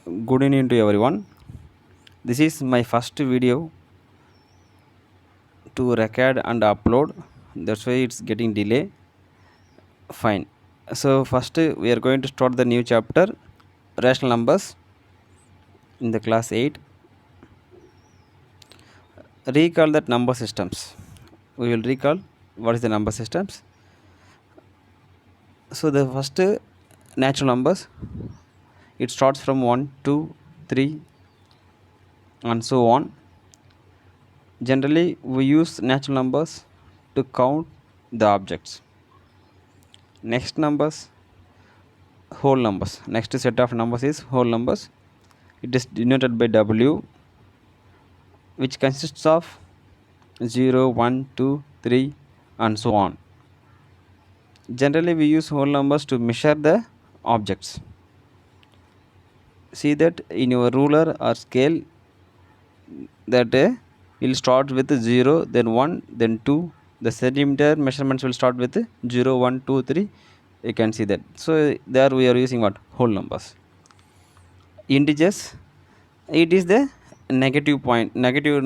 Good evening to everyone. This is my first video to record and upload. That's why it's getting delay. Fine. So first we are going to start the new chapter, rational numbers in the class 8. Recall that number systems. We will recall what is the number systems. So the first natural numbers, it starts from 1, 2, 3, and so on. Generally we use natural numbers to count the objects. Next numbers, whole numbers. Next set of numbers is whole numbers. It is denoted by W, which consists of 0, 1, 2, 3, and so on. Generally we use whole numbers to measure the objects. See that in your ruler or scale, that will start with 0, then 1, then 2. The centimeter measurements will start with 0, 1, 2, 3. You can see that. So there we are using what? Whole numbers. Integers, it is the negative point, negative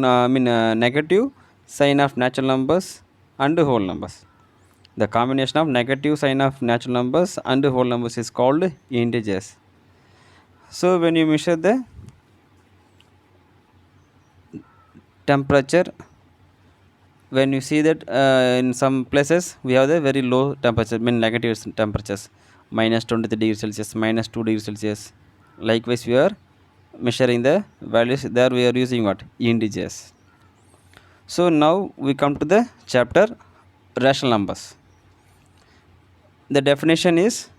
sign of natural numbers and whole numbers. The combination of negative sign of natural numbers and whole numbers is called integers. So when you measure the temperature, when you see that in some places we have the very low temperature, mean negative temperatures, minus 23 degrees Celsius, minus 2 degrees Celsius. Likewise we are measuring the values, there we are using what? Integers. So now we come to the chapter rational numbers. The definition is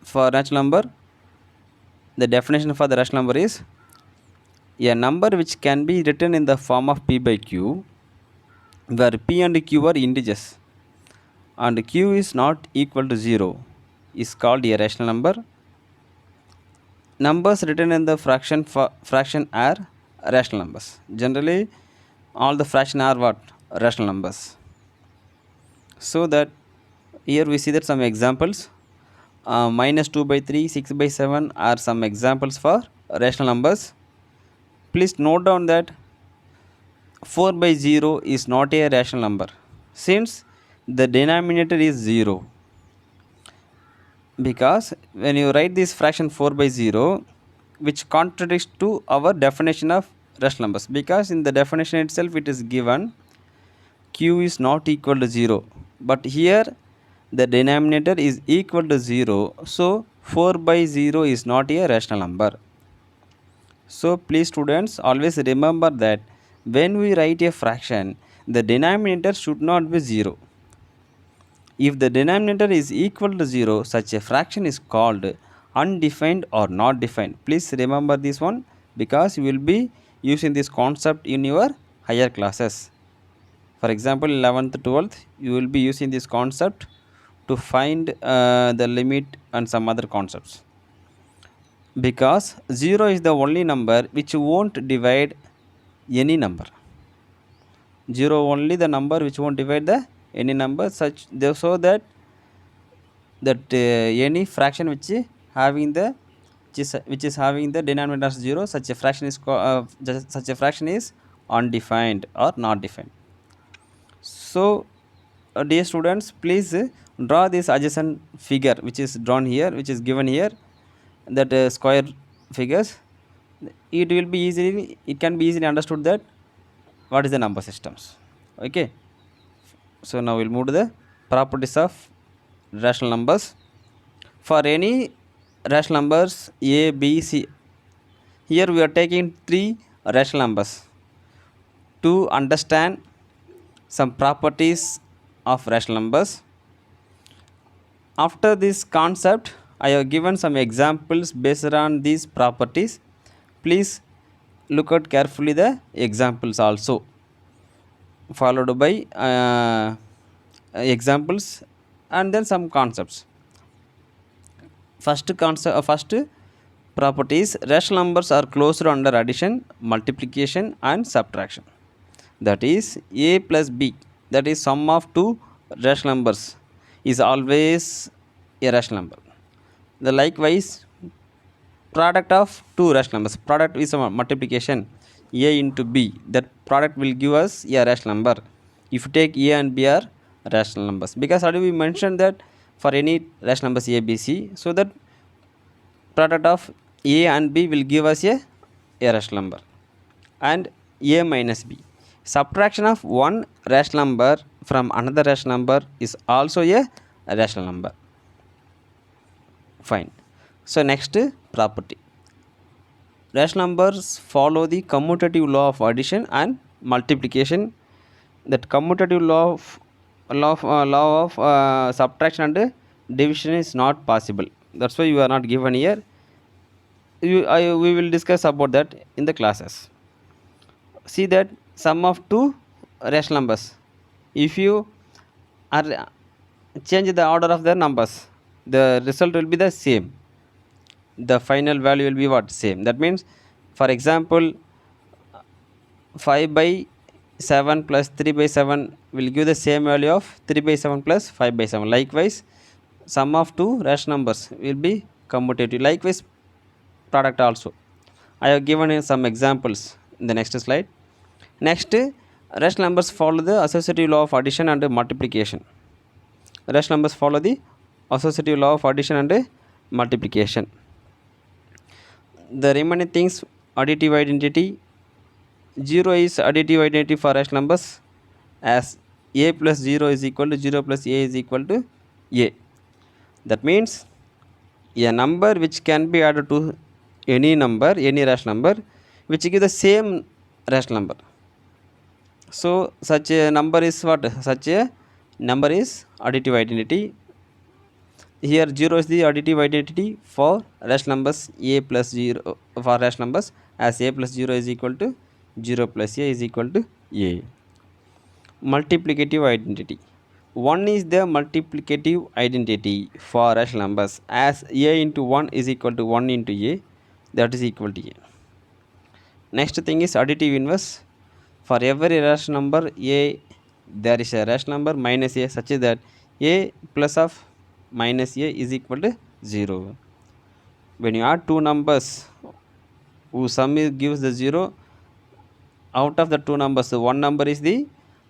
for natural number, the definition for the rational number is a number which can be written in the form of p by q, where p and q are integers and q is not equal to 0, is called a rational number. Numbers written in the fraction are rational numbers. Generally all the fraction are what? Rational numbers. So that here we see that some examples, minus 2 by 3, 6 by 7 are some examples for rational numbers. Please note down that 4 by 0 is not a rational number since the denominator is 0. Because when you write this fraction 4 by 0, which contradicts to our definition of rational numbers, because in the definition itself it is given q is not equal to 0, but here the denominator is equal to 0, so 4 by 0 is not a rational number. So please students, always remember that when we write a fraction, the denominator should not be 0. If the denominator is equal to 0, such a fraction is called undefined or not defined. Please remember this one, because you will be using this concept in your higher classes. For example, 11th, 12th, you will be using this concept to find the limit and some other concepts. Because 0 is the only number which won't divide any number. 0 only the number which won't divide the any number, such so that any fraction which having the which is having the denominator as 0, such a fraction is such a fraction is undefined or not defined. So dear students, please draw this adjacent figure which is drawn here, which is given here, that square figures. It can be easily understood that what is the number systems. Okay, so now we'll move to the properties of rational numbers. For any rational numbers a, b, c, here we are taking three rational numbers to understand some properties of rational numbers. After this concept, I have given some examples based on these properties. Please look at carefully the examples also, followed by examples and then some concepts. First concept, first property is rational numbers are closed under addition, multiplication and subtraction. That is a plus b, that is sum of two rational numbers, is always a rational number. The likewise product of two rational numbers. Product is a multiplication, a into b. That product will give us a rational number if you take a and b are rational numbers, because already we mentioned that for any rational numbers a, b, c, so that product of a and b will give us a rational number. And a minus b, subtraction of one rational number from another rational number is also a rational number. Fine. So next property, rational numbers follow the commutative law of addition and multiplication. That commutative law of subtraction and division is not possible. That's why you are not given here. We will discuss about that in the classes. See that sum of two rational numbers, if you are change the order of the numbers, the result will be the same. The final value will be what? Same. That means, for example, 5 by 7 plus 3 by 7 will give the same value of 3 by 7 plus 5 by 7. Likewise, sum of two rational numbers will be commutative. Likewise, product also. I have given some examples in the next slide. Next, rational numbers follow the associative law of addition and multiplication. Rational numbers follow the associative law of addition and multiplication. The remaining things, additive identity. 0 is additive identity for rational numbers, as a plus 0 is equal to 0 plus a is equal to a. That means a number which can be added to any number, any rational number, which give the same rational number. So such a number is what? Such a number is additive identity. Here 0 is the additive identity for rational numbers a plus 0, for rational numbers, as a plus 0 is equal to 0 plus a is equal to a. Multiplicative identity. 1 is the multiplicative identity for rational numbers, as a into 1 is equal to 1 into a, that is equal to a. Next thing is additive inverse. For every rational number a, there is a rational number minus a, such that a plus of minus a is equal to 0. When you add two numbers whose sum gives the 0, out of the two numbers, one number is the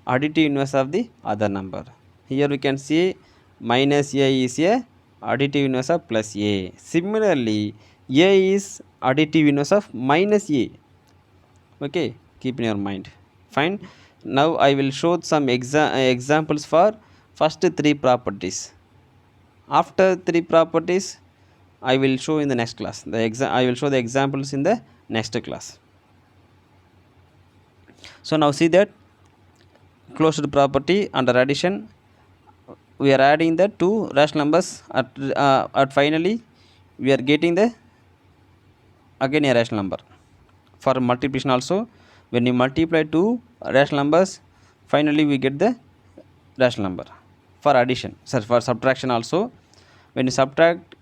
additive inverse of the other number. Here we can see minus a is a additive inverse of plus a. Similarly, a is additive inverse of minus a. Okay, keep in your mind. Fine. Now I will show some examples for first three properties. After three properties, I will show in the next class. I will show the examples in the next class. So now see that closed property under addition, we are adding the two rational numbers at finally we are getting the again a rational number. For multiplication also, when you multiply two rational numbers, finally we get the rational number. For addition, for subtraction also, when you subtract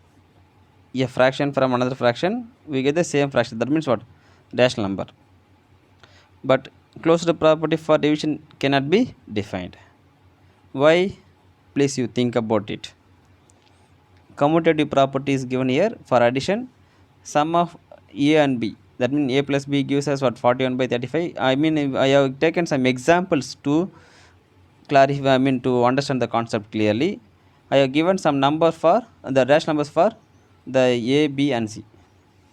a fraction from another fraction, we get the same fraction. That means what? Rational number. But closed property for division cannot be defined. Why? Please you think about it. Commutative property is given here. For addition, sum of a and b, that means a plus b gives us what? 41 by 35. I mean, I have taken some examples to clarify, I mean to understand the concept clearly. I have given some number for the rational numbers for the a, b and c.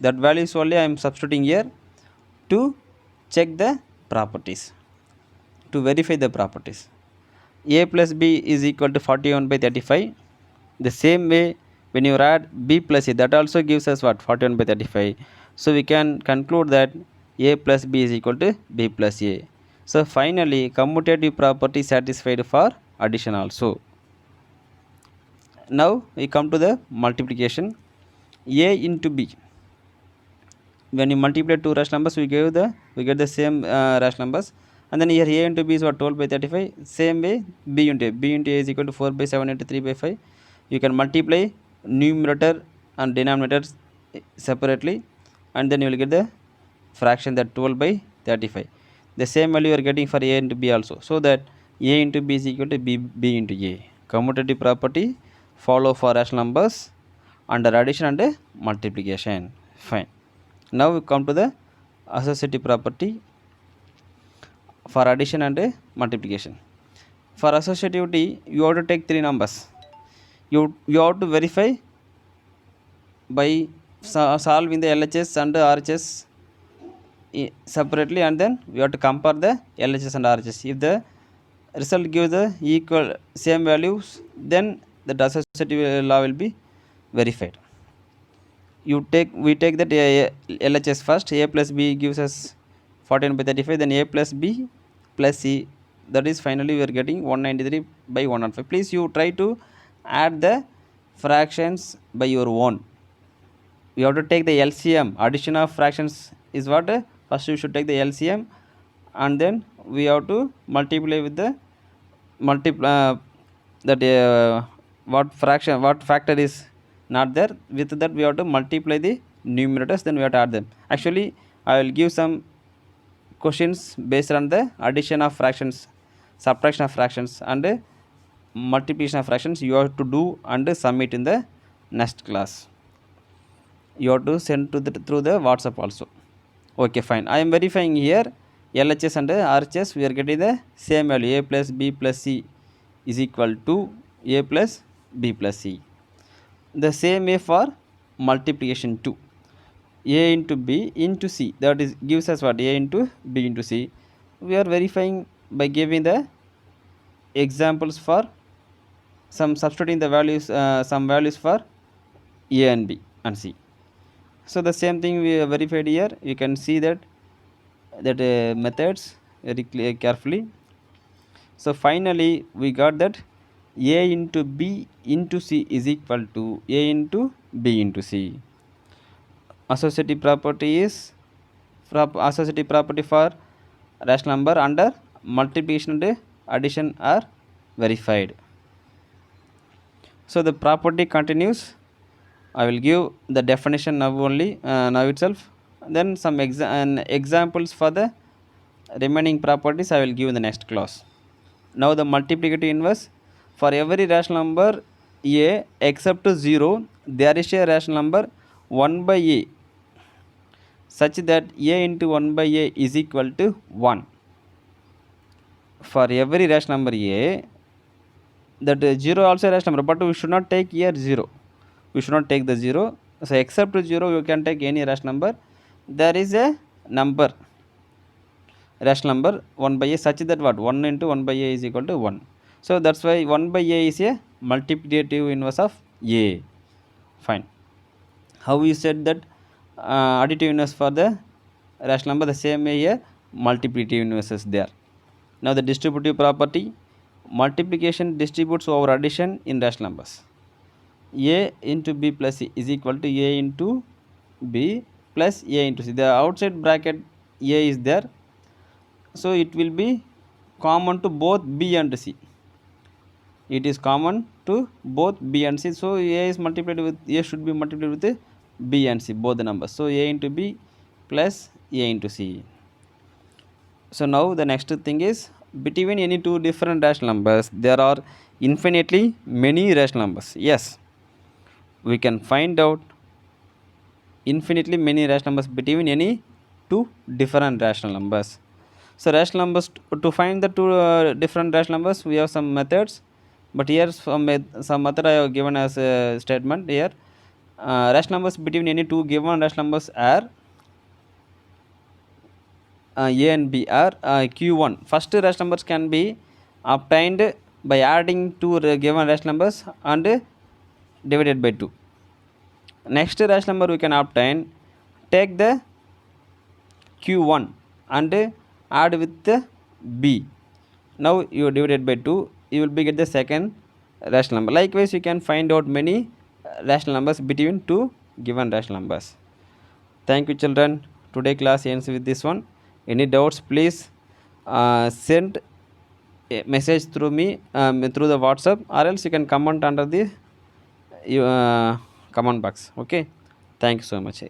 That values only I am substituting here to check the properties, to verify the properties. A plus b is equal to 41 by 35. The same way, when you add b plus a, that also gives us what? 41 by 35. So we can conclude that a plus b is equal to b plus a. So finally, commutative property satisfied for addition also. Now we come to the multiplication. A into b. When you multiply two rational numbers, we get the same rational numbers. And then here a into b is what? 12 by 35. Same way, b into a is equal to 4 by 7 into 3 by 5. You can multiply numerator and denominator separately, and then you will get the fraction, that 12 by 35. The same value you are getting for a into b also. So that a into b is equal to b into a. Commutative property follow for rational numbers under addition and multiplication. Fine. Now we come to the associative property for addition and multiplication. For associativity, you have to take three numbers. You have to verify by solving the LHS and RHS separately, and then we have to compare the LHS and RHS. If the result gives the equal same values, then the associative law will be verified. We take that LHS first. A plus B gives us 14/35, then A plus B plus C, that is finally we are getting 193/105. Please you try to add the fractions by your own. We have to take the LCM. Addition of fractions is what? First you should take the LCM, and then we have to multiply with the what factor is not there. With that we have to multiply the numerators, then we have to add them. Actually I will give some questions based on the addition of fractions, subtraction of fractions, and multiplication of fractions. You have to do and submit in the next class. You have to send to through the WhatsApp also. Okay, fine. I am verifying here LHS and RHS. We are getting the same value. A plus B plus C is equal to A plus B plus C. The same way for multiplication too. A into B into C, that is gives us what? A into B into C. We are verifying by giving the examples for some substituting the values, some values for A and B and C. So the same thing we verified here. You can see that methods very carefully. So finally we got that A into B into C is equal to A into B into C. Associative property is associative property for rational number under multiplication and addition are verified. So the property continues. I will give the definition now only, now itself. Then some examples for the remaining properties I will give in the next class. Now the multiplicative inverse. For every rational number A except 0, there is a rational number 1 by A such that A into 1 by A is equal to 1. For every rational number A, that 0 also a rational number, but we should not take here 0. We should not take the 0. So except 0, you can take any rational number. There is a number, rational number 1 by A such that what? 1 into 1 by A is equal to 1. So that's why 1 by A is a multiplicative inverse of A. Fine. How we said that additive inverse for the rational number, the same way here multiplicative inverse is there. Now the distributive property, multiplication distributes over addition in rational numbers. A into B plus C is equal to A into B plus A into C. The outside bracket A is there, so it will be common to both B and C. It is common to both B and C. So A is multiplied with A should be multiplied with B and C, both the numbers. So A into B plus A into C. So now the next thing is, between any two different rational numbers there are infinitely many rational numbers. Yes, we can find out infinitely many rational numbers between any two different rational numbers. So rational numbers, to find the two different rational numbers, we have some methods, but here some method I have given as a statement here. Rational numbers between any two given rational numbers are A and B are Q1. First rational numbers can be obtained by adding two given rational numbers and divided by 2. Next rational number we can obtain, take the Q1 and add with the B. Now you divided by 2, you will be get the second rational number. Likewise you can find out many rational numbers between two given rational numbers. Thank you children. Today class ends with this one. Any doubts, please send a message through me through the WhatsApp, or else you can comment under the comment box. Okay, thank you so much.